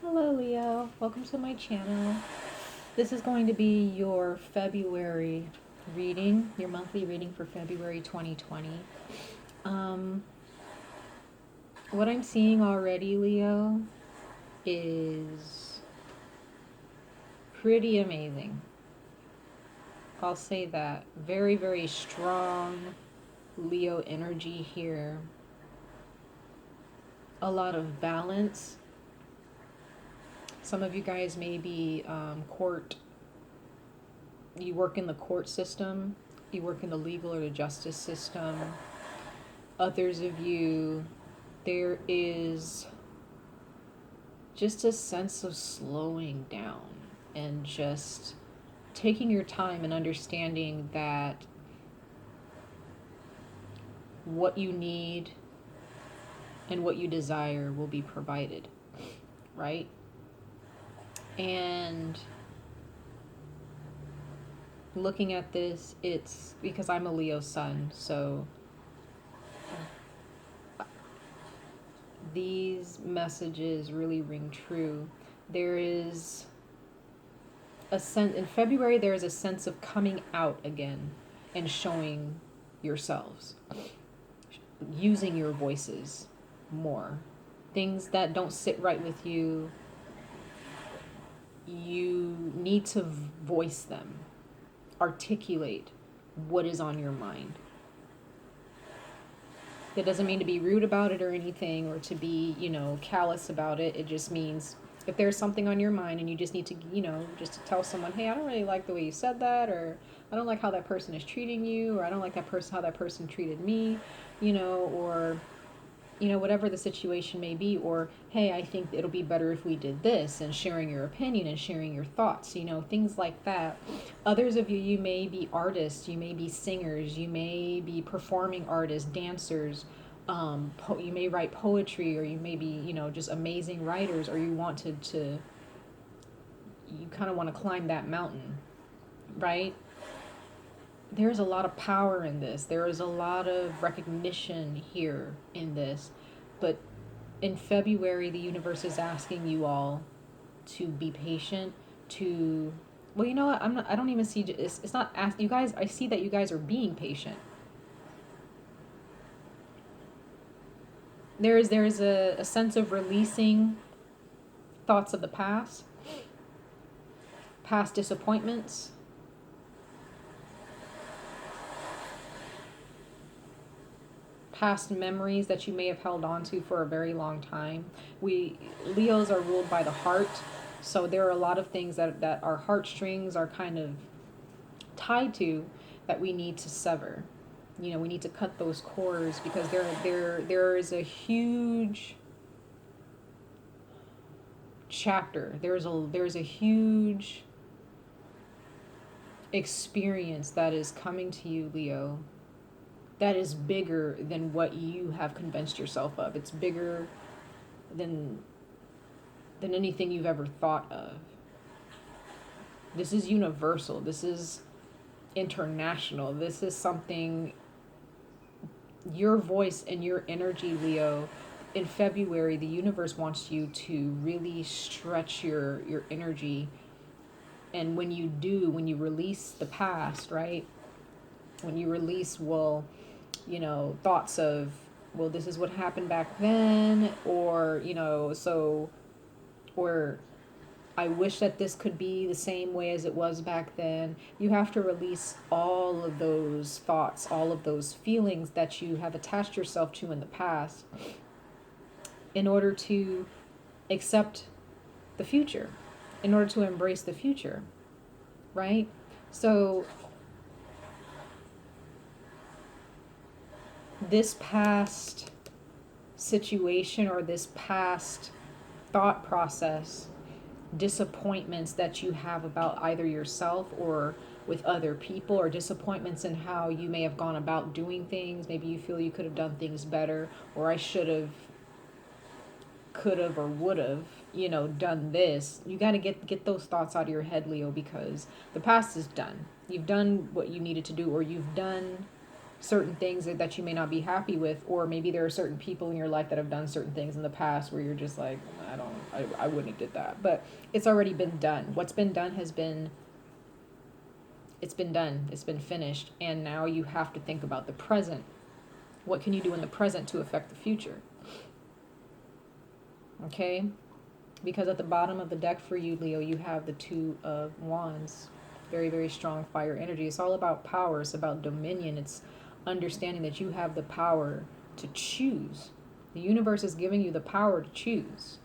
Hello Leo, welcome to my channel. This is going to be your February reading, your monthly reading for February 2020. What I'm seeing already, Leo, is pretty amazing. I'll say that. Very, very strong Leo energy here. A lot of balance. Some of you guys may be you work in the court system, you work in the legal or the justice system. Others of you, there is just a sense of slowing down and just taking your time and understanding that what you need and what you desire will be provided, right? And looking at this, it's because I'm a Leo sun, so these messages really ring true. There is a sense, in February, there is a sense of coming out again and showing yourselves, using your voices more. Things that don't sit right with you, you need to voice them, articulate what is on your mind. That doesn't mean to be rude about it or anything, or to be, callous about it. It just means if there's something on your mind and you just need to, just to tell someone, hey, I don't really like the way you said that, or I don't like how that person is treating you, or I don't like how that person treated me, or whatever the situation may be, or hey, I think it'll be better if we did this, and sharing your opinion and sharing your thoughts, things like that. Others of you, you may be artists, you may be singers, you may be performing artists, dancers, you may write poetry, or you may be, just amazing writers, or you want you kind of want to climb that mountain, right? There's a lot of power in this. There is a lot of recognition here in this. But in February, the universe is asking you all to be patient, to, well, you know what? I don't even see, it's not, you guys, I see that you guys are being patient. There is a sense of releasing thoughts of the past disappointments, past memories that you may have held on to for a very long time. Leos are ruled by the heart, so there are a lot of things that our heartstrings are kind of tied to that we need to sever. We need to cut those cords, because there is a huge chapter. There's a huge experience that is coming to you, Leo, that is bigger than what you have convinced yourself of. It's bigger than anything you've ever thought of. This is universal. This is international. This is something, your voice and your energy, Leo. In February, the universe wants you to really stretch your energy. And when you do, when you release the past, right? When you release, thoughts of, well, this is what happened back then, or, or I wish that this could be the same way as it was back then. You have to release all of those thoughts, all of those feelings that you have attached yourself to in the past, in order to accept the future, in order to embrace the future, right? So this past situation, or this past thought process, disappointments that you have about either yourself or with other people, or disappointments in how you may have gone about doing things. Maybe you feel you could have done things better, or I should have, could have, or would have, done this. You got to get those thoughts out of your head, Leo, because the past is done. You've done what you needed to do, or you've done certain things that you may not be happy with, or maybe there are certain people in your life that have done certain things in the past where you're just like, I wouldn't have did that. But it's already been done. What's been done has been, it's been done. It's been finished. And now you have to think about the present. What can you do in the present to affect the future? Okay? Because at the bottom of the deck for you, Leo, you have the Two of Wands. Very, very strong fire energy. It's all about power. It's about dominion. It's understanding that you have the power to choose. The universe is giving you the power to choose.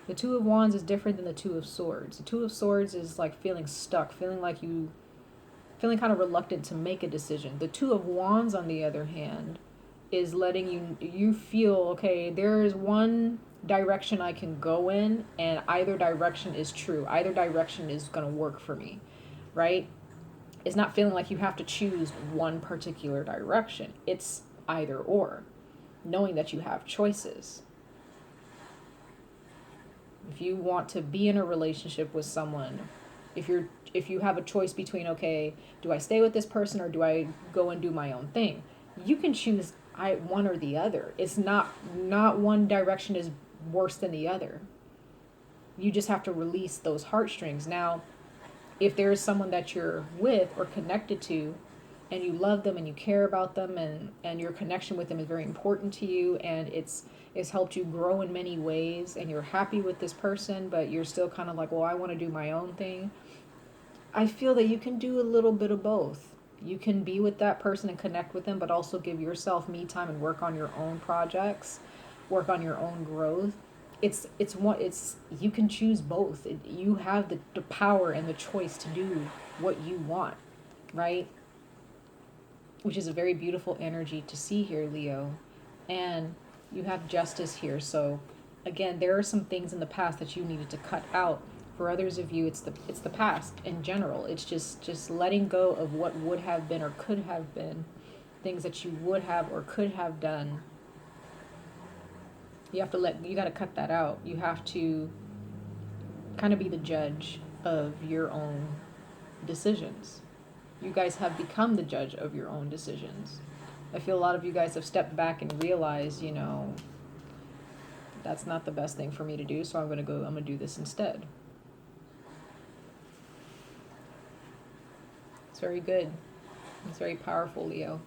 The Two of Wands is different than the Two of Swords. The Two of Swords is like feeling stuck, feeling kind of reluctant to make a decision. The Two of Wands, on the other hand, is letting you feel, okay, there is one direction I can go in, and either direction is true. Either direction is going to work for me, right? It's not feeling like you have to choose one particular direction. It's either or, knowing that you have choices. If you want to be in a relationship with someone, if you have a choice between, okay, do I stay with this person or do I go and do my own thing? You can choose one or the other. It's not one direction is worse than the other. You just have to release those heartstrings. Now, if there is someone that you're with or connected to, and you love them and you care about them, and your connection with them is very important to you, and it's helped you grow in many ways, and you're happy with this person, but you're still kind of like, well, I want to do my own thing. I feel that you can do a little bit of both. You can be with that person and connect with them, but also give yourself me time and work on your own projects, work on your own growth. You can choose both. You have the power and the choice to do what you want, right? Which is a very beautiful energy to see here, Leo. And you have Justice here. So again, there are some things in the past that you needed to cut out. For others of you, it's the past in general. It's just letting go of what would have been or could have been, things that you would have or could have done. You got to cut that out. You have to kind of be the judge of your own decisions. You guys have become the judge of your own decisions. I feel a lot of you guys have stepped back and realized, that's not the best thing for me to do, so I'm going to do this instead. It's very good. It's very powerful, Leo.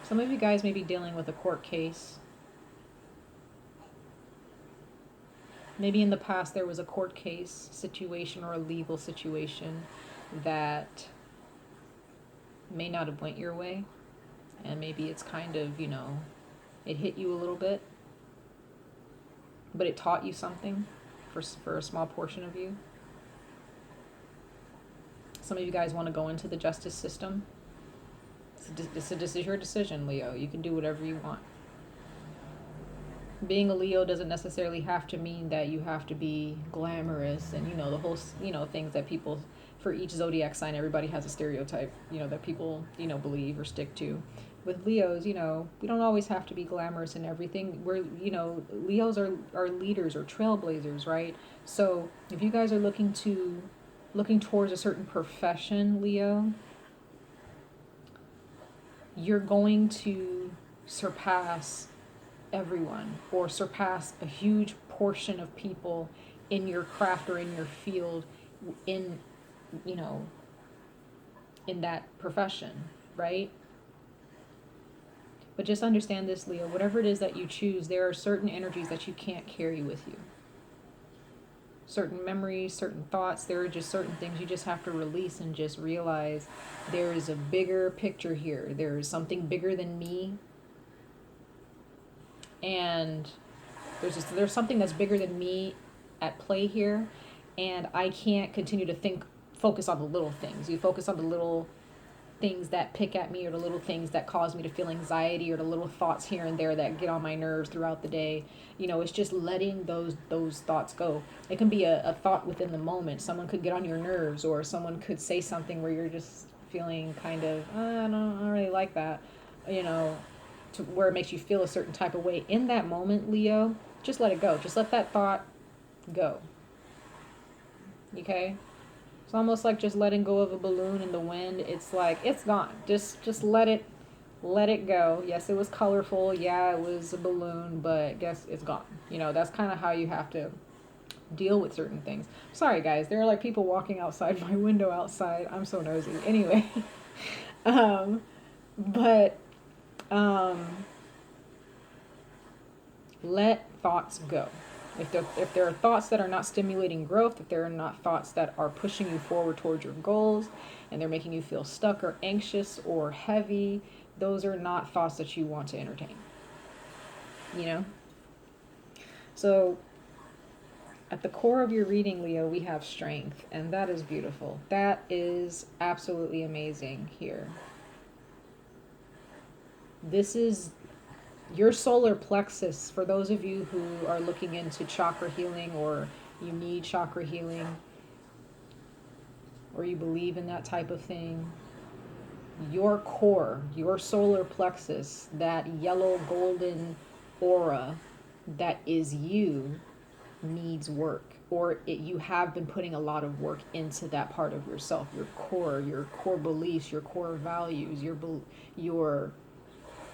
Some of you guys may be dealing with a court case. Maybe in the past there was a court case situation or a legal situation that may not have went your way. And maybe it's kind of, it hit you a little bit. But it taught you something for a small portion of you. Some of you guys want to go into the justice system. This is your decision, Leo. You can do whatever you want. Being a Leo doesn't necessarily have to mean that you have to be glamorous and, the whole, things that people, for each zodiac sign, everybody has a stereotype, that people, believe or stick to. With Leos, we don't always have to be glamorous in everything. We're, Leos are leaders or trailblazers, right? So if you guys are looking towards a certain profession, Leo, you're going to surpass everyone or surpass a huge portion of people in your craft or in your field in that profession, right? But just understand this, Leo, whatever it is that you choose, there are certain energies that you can't carry with you. Certain memories, certain thoughts, there are just certain things you just have to release and just realize there is a bigger picture here. There is something bigger than me. And there's something that's bigger than me at play here. And I can't continue to focus on the little things. You focus on the little things that pick at me or the little things that cause me to feel anxiety or the little thoughts here and there that get on my nerves throughout the day. It's just letting those thoughts go. It can be a thought within the moment. Someone could get on your nerves, or someone could say something where you're just feeling kind of, I don't really like that, to where it makes you feel a certain type of way. In that moment, Leo, just let it go. Just let that thought go. Okay? It's almost like just letting go of a balloon in the wind. It's like, it's gone. Just let it go. Yes, it was colorful. Yeah, it was a balloon, but guess it's gone. You know, that's kind of how you have to deal with certain things. Sorry guys, there are like people walking outside my window outside. I'm so nosy. Anyway, but let thoughts go. If there are thoughts that are not stimulating growth, if there are not thoughts that are pushing you forward towards your goals, and they're making you feel stuck or anxious or heavy, those are not thoughts that you want to entertain. You know? So, at the core of your reading, Leo, we have strength, and that is beautiful. That is absolutely amazing here. This is your solar plexus. For those of you who are looking into chakra healing, or you need chakra healing, or you believe in that type of thing, your core, your solar plexus, that yellow golden aura that is you, needs work, or you have been putting a lot of work into that part of yourself, your core beliefs, your core values, your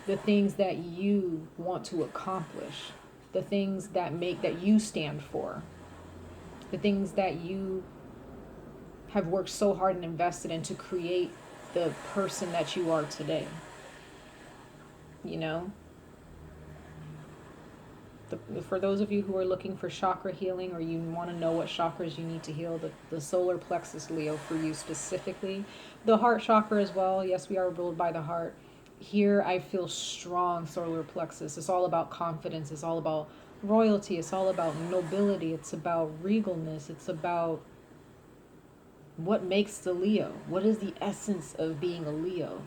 the things that you want to accomplish, the things that you stand for, the things that you have worked so hard and invested in to create the person that you are today. You know? For those of you who are looking for chakra healing, or you want to know what chakras you need to heal, the solar plexus, Leo, for you specifically. The heart chakra as well. Yes, we are ruled by the heart. Here I feel strong solar plexus. It's all about confidence. It's all about royalty. It's all about nobility. It's about regalness. It's about what makes the Leo. What is the essence of being a Leo?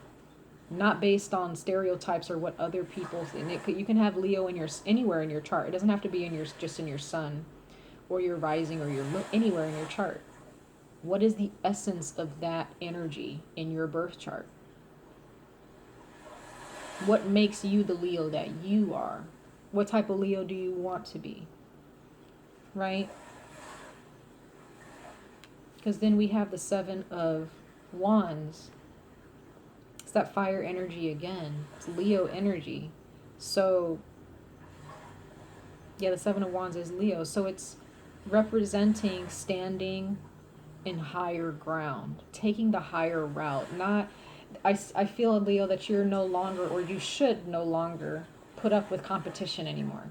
Not based on stereotypes or what other people think. You can have Leo in anywhere in your chart. It doesn't have to be just in your sun or your rising or your moon, anywhere in your chart. What is the essence of that energy in your birth chart? What makes you the Leo that you are? What type of Leo do you want to be? Right? Because then we have the Seven of Wands. It's that fire energy again. It's Leo energy. So, yeah, the Seven of Wands is Leo. So it's representing standing in higher ground, taking the higher route. I feel, Leo, that you're no longer, or you should no longer, put up with competition anymore.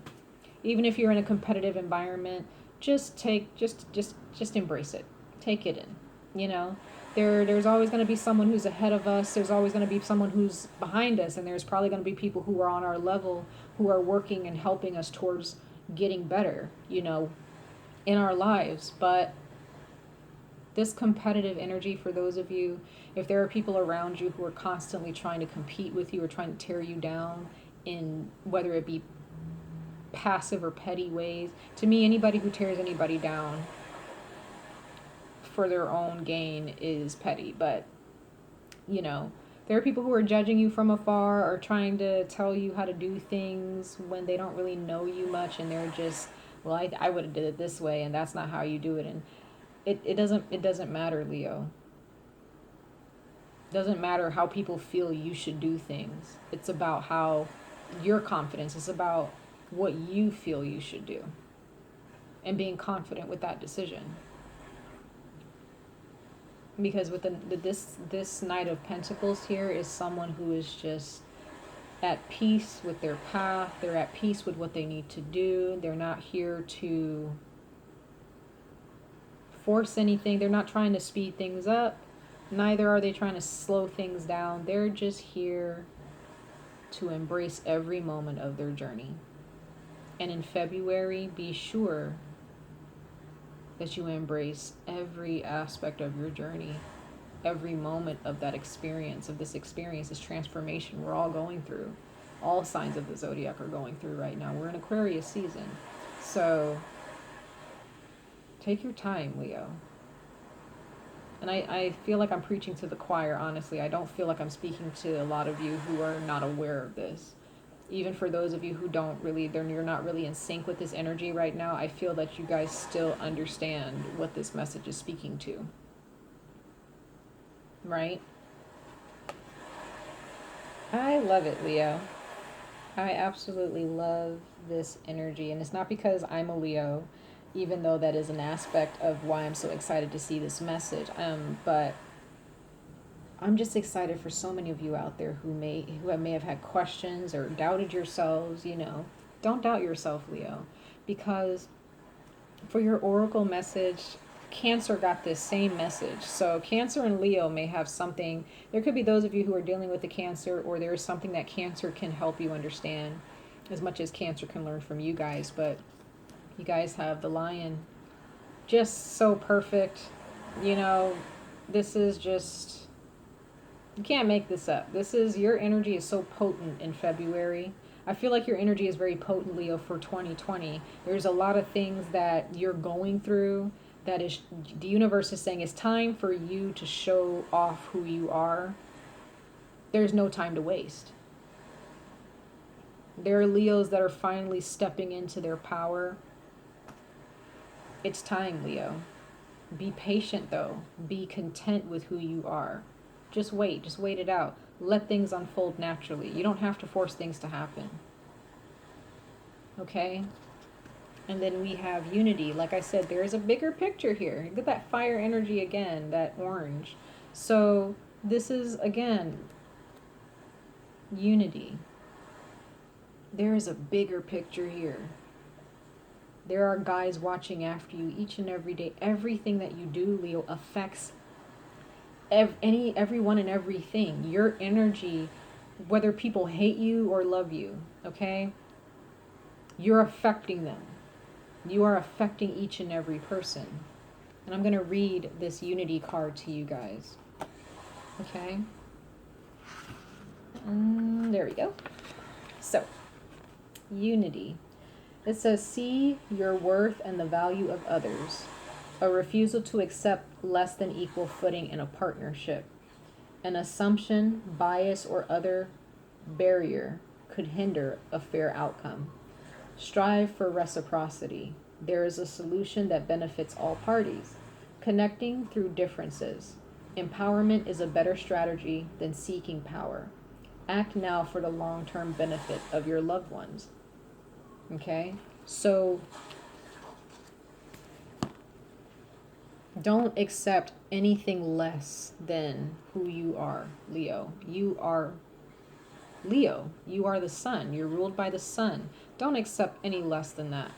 Even if you're in a competitive environment, just embrace it. Take it in, you know? There's always going to be someone who's ahead of us. There's always going to be someone who's behind us. And there's probably going to be people who are on our level, who are working and helping us towards getting better, you know, in our lives. But this competitive energy, for those of you, if there are people around you who are constantly trying to compete with you or trying to tear you down in whether it be passive or petty ways, to me, anybody who tears anybody down for their own gain is petty. But, you know, there are people who are judging you from afar or trying to tell you how to do things when they don't really know you much, and they're just, well, I would have did it this way, and that's not how you do it. And it doesn't matter, Leo. It doesn't matter how people feel you should do things. It's about how your confidence, it's about what you feel you should do, and being confident with that decision. Because with this Knight of Pentacles here is someone who is just at peace with their path. They're at peace with what they need to do. They're not here to force anything. They're not trying to speed things up. Neither are they trying to slow things down. They're just here to embrace every moment of their journey. And in February, be sure that you embrace every aspect of your journey, every moment of that experience, this transformation we're all going through. All signs of the zodiac are going through right now. We're in Aquarius season. So take your time, Leo. And I feel like I'm preaching to the choir, honestly. I don't feel like I'm speaking to a lot of you who are not aware of this. even for those of you who don't really, you're not really in sync with this energy right now, I feel that you guys still understand what this message is speaking to. Right? I love it, Leo. I absolutely love this energy. And it's not because I'm a Leo, even though that is an aspect of why I'm so excited to see this message. But I'm just excited for so many of you out there who may have had questions or doubted yourselves. You know, don't doubt yourself, Leo, because for your oracle message, Cancer got this same message. So Cancer and Leo may have something. There could be those of you who are dealing with the Cancer, or there is something that Cancer can help you understand as much as Cancer can learn from you guys. But you guys have the Lion, just so perfect. You know, this is just, you can't make this up. This is, your energy is so potent in February. I feel like your energy is very potent, Leo, for 2020. There's a lot of things that you're going through that is, the universe is saying it's time for you to show off who you are. There's no time to waste. There are Leos that are finally stepping into their power. It's time, Leo. Be patient, though. Be content with who you are. Just wait it out. Let things unfold naturally. You don't have to force things to happen. Okay? And then we have unity. Like I said, there's a bigger picture here. Look at that fire energy again, that orange. So this is, again, unity. There is a bigger picture here. There are guys watching after you each and every day. Everything that you do, Leo, affects everyone and everything. Your energy, whether people hate you or love you, okay? You're affecting them. You are affecting each and every person. And I'm going to read this unity card to you guys. Okay? There we go. So, unity. It says, see your worth and the value of others. A refusal to accept less than equal footing in a partnership. An assumption, bias, or other barrier could hinder a fair outcome. Strive for reciprocity. There is a solution that benefits all parties. Connecting through differences. Empowerment is a better strategy than seeking power. Act now for the long-term benefit of your loved ones. Okay? So, don't accept anything less than who you are, Leo. You are Leo. You are the sun. You're ruled by the sun. Don't accept any less than that.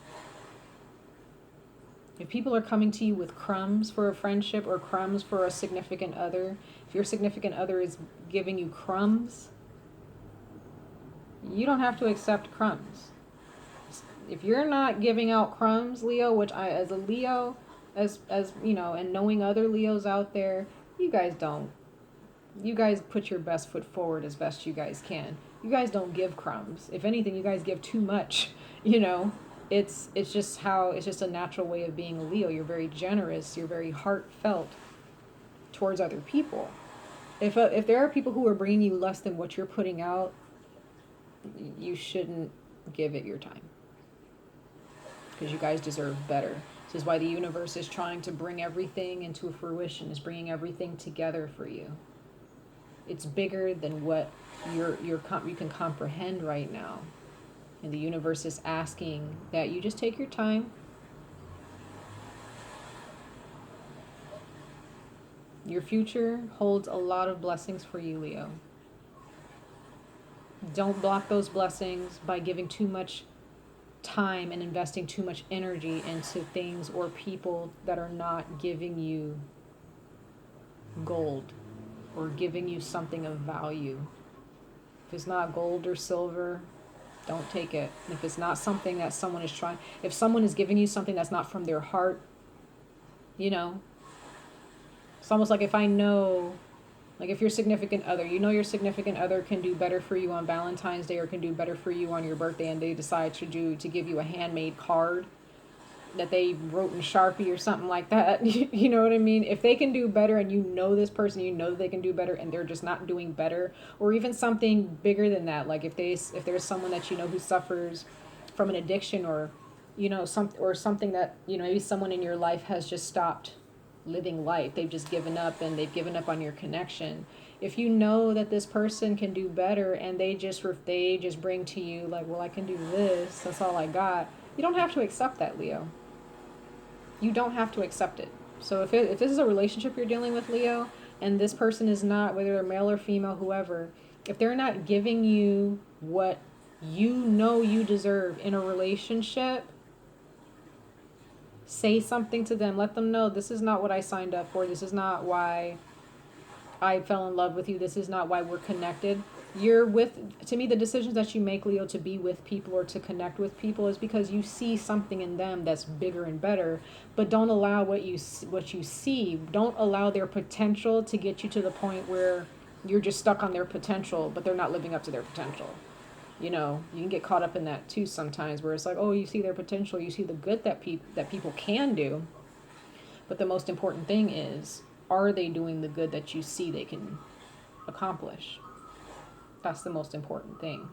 If people are coming to you with crumbs for a friendship or crumbs for a significant other, if your significant other is giving you crumbs, you don't have to accept crumbs. If you're not giving out crumbs, Leo, which I, as a Leo, as you know, and knowing other Leos out there, you guys don't. You guys put your best foot forward as best you guys can. You guys don't give crumbs. If anything, you guys give too much, you know. It's just a natural way of being a Leo. You're very generous. You're very heartfelt towards other people. If there are people who are bringing you less than what you're putting out, you shouldn't give it your time. Because you guys deserve better. This is why the universe is trying to bring everything into fruition, is bringing everything together for you. It's bigger than what you can comprehend right now. And the universe is asking that you just take your time. Your future holds a lot of blessings for you, Leo. Don't block those blessings by giving too much time and investing too much energy into things or people that are not giving you gold or giving you something of value. If it's not gold or silver, don't take it. If it's not something that someone is trying, if someone is giving you something that's not from their heart, you know, it's almost like if I know, like if your significant other, you know your significant other can do better for you on Valentine's Day or can do better for you on your birthday, and they decide to give you a handmade card, that they wrote in Sharpie or something like that. You know what I mean? If they can do better, and you know this person, you know they can do better, and they're just not doing better, or even something bigger than that, like if there's someone that you know who suffers from an addiction, or something that, maybe someone in your life has just stopped living life, they've just given up, and they've given up on your connection. If you know that this person can do better, and they just bring to you like, well, I can do this, that's all I got, you don't have to accept that, Leo. You don't have to accept it. So if this is a relationship you're dealing with, Leo, and this person is not, whether they're male or female, whoever, if they're not giving you what you know you deserve in a relationship, say something to them. Let them know, this is not what I signed up for. This is not why I fell in love with you. This is not why we're connected. To me, the decisions that you make, Leo, to be with people or to connect with people is because you see something in them that's bigger and better. But don't allow what you see, don't allow their potential to get you to the point where you're just stuck on their potential, but they're not living up to their potential. You can get caught up in that too sometimes, where it's like, oh, you see their potential, you see the good that people can do. But the most important thing is, are they doing the good that you see they can accomplish? That's the most important thing.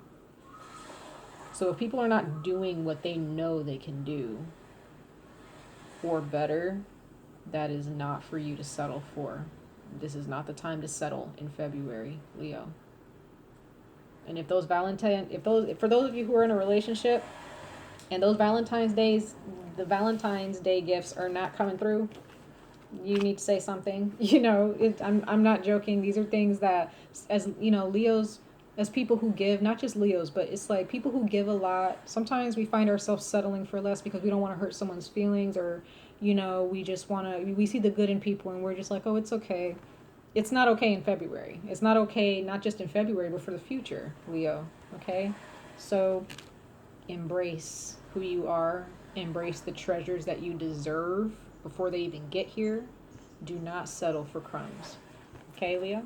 So if people are not doing what they know they can do or better, that is not for you to settle for. This is not the time to settle in February, Leo. And for those of you who are in a relationship and those the Valentine's Day gifts are not coming through, you need to say something. I'm not joking. These are things that, as Leos, as people who give, not just Leos, but it's like people who give a lot, sometimes we find ourselves settling for less because we don't want to hurt someone's feelings, or we see the good in people and we're just like, oh, it's okay. It's not okay in February. It's not okay, not just in February, but for the future, Leo. Okay? So embrace who you are. Embrace the treasures that you deserve before they even get here. Do not settle for crumbs. Okay, Leo?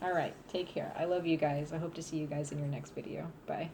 All right. Take care. I love you guys. I hope to see you guys in your next video. Bye.